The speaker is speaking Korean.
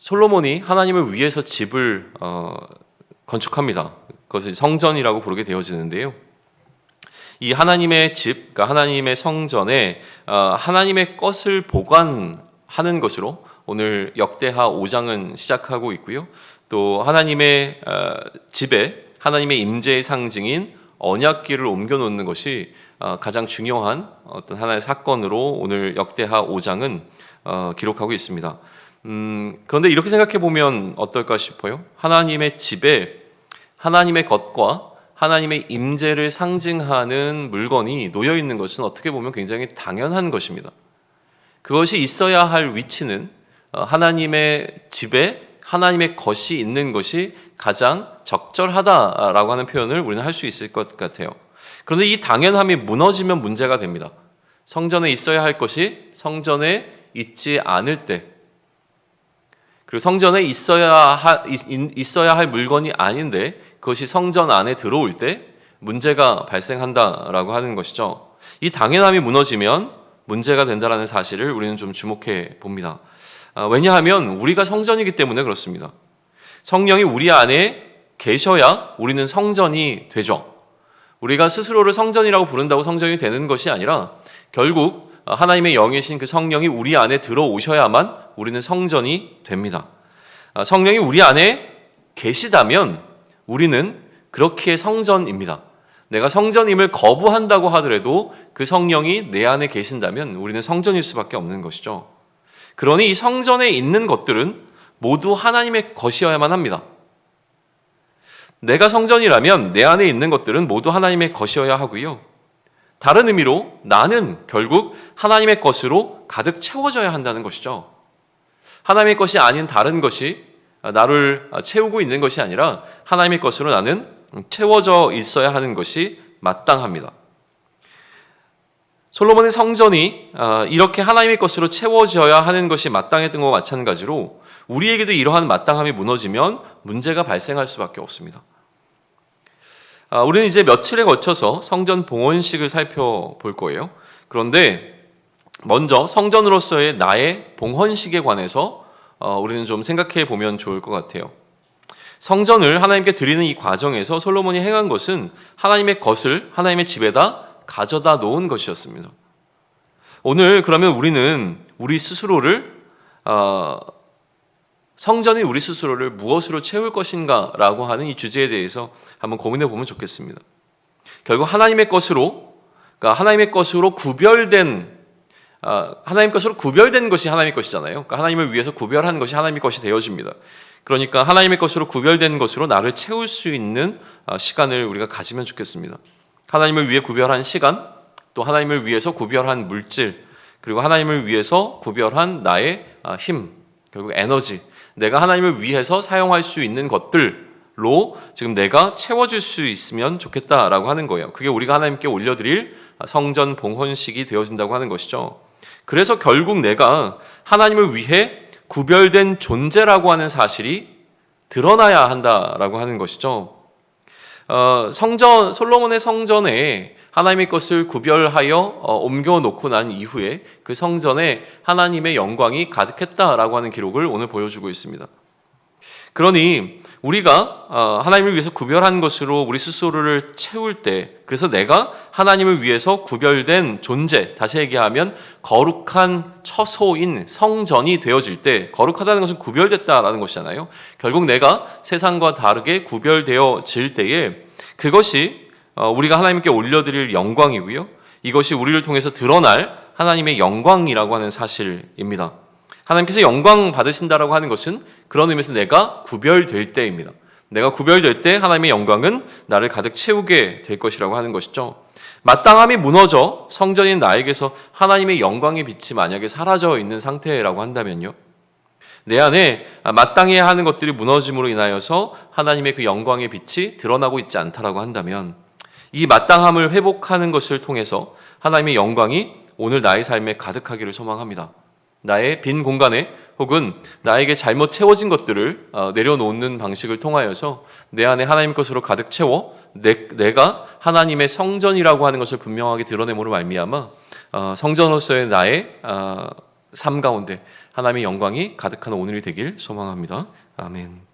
솔로몬이 하나님을 위해서 집을 건축합니다. 그것을 성전이라고 부르게 되어지는데요. 이 하나님의 집, 그러니까 하나님의 성전에 하나님의 것을 보관하는 것으로 오늘 역대하 5장은 시작하고 있고요. 또 하나님의 집에 하나님의 임재의 상징인 언약궤를 옮겨놓는 것이 가장 중요한 어떤 하나의 사건으로 오늘 역대하 5장은 기록하고 있습니다. 그런데 이렇게 생각해 보면 어떨까 싶어요. 하나님의 집에 하나님의 것과 하나님의 임재를 상징하는 물건이 놓여 있는 것은 어떻게 보면 굉장히 당연한 것입니다. 그것이 있어야 할 위치는 하나님의 집에 하나님의 것이 있는 것이 가장 적절하다라고 하는 표현을 우리는 할 수 있을 것 같아요. 그런데 이 당연함이 무너지면 문제가 됩니다. 성전에 있어야 할 것이 성전에 있지 않을 때, 그리고 성전에 있어야 할 물건이 아닌데 그것이 성전 안에 들어올 때 문제가 발생한다라고 하는 것이죠. 이 당연함이 무너지면 문제가 된다라는 사실을 우리는 좀 주목해 봅니다. 왜냐하면 우리가 성전이기 때문에 그렇습니다. 성령이 우리 안에 계셔야 우리는 성전이 되죠. 우리가 스스로를 성전이라고 부른다고 성전이 되는 것이 아니라 결국 하나님의 영이신 그 성령이 우리 안에 들어오셔야만 우리는 성전이 됩니다. 성령이 우리 안에 계시다면 우리는 그렇게 성전입니다. 내가 성전임을 거부한다고 하더라도 그 성령이 내 안에 계신다면 우리는 성전일 수밖에 없는 것이죠. 그러니 이 성전에 있는 것들은 모두 하나님의 것이어야만 합니다. 내가 성전이라면 내 안에 있는 것들은 모두 하나님의 것이어야 하고요. 다른 의미로 나는 결국 하나님의 것으로 가득 채워져야 한다는 것이죠. 하나님의 것이 아닌 다른 것이 나를 채우고 있는 것이 아니라 하나님의 것으로 나는 채워져 있어야 하는 것이 마땅합니다. 솔로몬의 성전이 이렇게 하나님의 것으로 채워져야 하는 것이 마땅했던 것과 마찬가지로 우리에게도 이러한 마땅함이 무너지면 문제가 발생할 수밖에 없습니다. 우리는 이제 며칠에 거쳐서 성전 봉헌식을 살펴볼 거예요. 그런데 먼저 성전으로서의 나의 봉헌식에 관해서 우리는 좀 생각해 보면 좋을 것 같아요. 성전을 하나님께 드리는 이 과정에서 솔로몬이 행한 것은 하나님의 것을 하나님의 집에다 가져다 놓은 것이었습니다. 오늘 그러면 우리는 우리 스스로를 성전이 우리 스스로를 무엇으로 채울 것인가 라고 하는 이 주제에 대해서 한번 고민해 보면 좋겠습니다. 결국 하나님의 것으로, 그러니까 하나님의 것으로 구별된 것이 하나님의 것이잖아요. 그러니까 하나님을 위해서 구별한 것이 하나님의 것이 되어집니다. 그러니까 하나님의 것으로 구별된 것으로 나를 채울 수 있는 시간을 우리가 가지면 좋겠습니다. 하나님을 위해 구별한 시간, 또 하나님을 위해서 구별한 물질, 그리고 하나님을 위해서 구별한 나의 힘, 결국 에너지, 내가 하나님을 위해서 사용할 수 있는 것들로 지금 내가 채워줄 수 있으면 좋겠다라고 하는 거예요. 그게 우리가 하나님께 올려드릴 성전 봉헌식이 되어진다고 하는 것이죠. 그래서 결국 내가 하나님을 위해 구별된 존재라고 하는 사실이 드러나야 한다라고 하는 것이죠. 솔로몬의 성전에 하나님의 것을 구별하여 옮겨놓고 난 이후에 그 성전에 하나님의 영광이 가득했다라고 하는 기록을 오늘 보여주고 있습니다. 그러니 우리가 하나님을 위해서 구별한 것으로 우리 스스로를 채울 때, 그래서 내가 하나님을 위해서 구별된 존재, 다시 얘기하면 거룩한 처소인 성전이 되어질 때, 거룩하다는 것은 구별됐다라는 것이잖아요. 결국 내가 세상과 다르게 구별되어질 때에 그것이 우리가 하나님께 올려드릴 영광이고요. 이것이 우리를 통해서 드러날 하나님의 영광이라고 하는 사실입니다. 하나님께서 영광 받으신다라고 하는 것은 그런 의미에서 내가 구별될 때입니다. 내가 구별될 때 하나님의 영광은 나를 가득 채우게 될 것이라고 하는 것이죠. 마땅함이 무너져 성전인 나에게서 하나님의 영광의 빛이 만약에 사라져 있는 상태라고 한다면요, 내 안에 마땅해야 하는 것들이 무너짐으로 인하여서 하나님의 그 영광의 빛이 드러나고 있지 않다라고 한다면, 이 마땅함을 회복하는 것을 통해서 하나님의 영광이 오늘 나의 삶에 가득하기를 소망합니다. 나의 빈 공간에 혹은 나에게 잘못 채워진 것들을 내려놓는 방식을 통하여서 내 안에 하나님 것으로 가득 채워 내가 하나님의 성전이라고 하는 것을 분명하게 드러내므로 말미암아 성전으로서의 나의 삶 가운데 하나님의 영광이 가득한 오늘이 되길 소망합니다. 아멘.